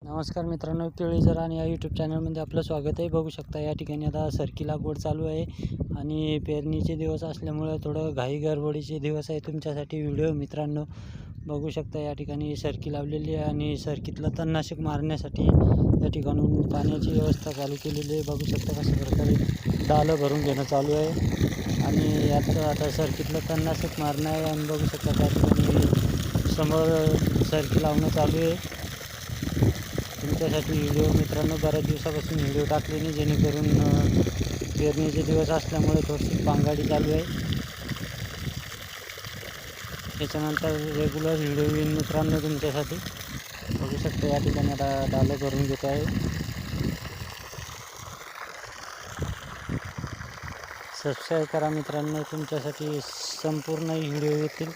नमस्कार मित्रांनो, केळीजर आणि या यूट्यूब चॅनलमध्ये आपलं स्वागत आहे। बघू शकता या ठिकाणी आता सरकी लागवड चालू आहे आणि पेरणीचे दिवस असल्यामुळे थोडं घाई गडबडीचे दिवस आहे तुमच्यासाठी व्हिडिओ। मित्रांनो बघू शकता या ठिकाणी सरकी लावलेली आहे आणि सरकीतलं तणनाशक मारण्यासाठी या ठिकाणून पाण्याची व्यवस्था चालू केलेली आहे। बघू शकता कशा प्रकारे डालं भरून घेणं चालू आहे आणि यात आता सरकीतलं तणनाशक मारणं आहे आणि बघू शकता त्या ठिकाणी समोर सरकी लावणं चालू आहे तुमच्यासाठी व्हिडिओ। मित्रांनो बऱ्याच दिवसापासून व्हिडिओ टाकले नाही, जेणेकरून पेरणीचे दिवस असल्यामुळे थोडीशी पांगाडी चालू आहे। त्याच्यानंतर रेग्युलर व्हिडिओ येईल मित्रांनो तुमच्यासाठी। बघू शकता या ठिकाणी आता डालं करून घेत आहे। सबस्क्राईब करा मित्रांनो, तुमच्यासाठी संपूर्ण व्हिडिओ येतील।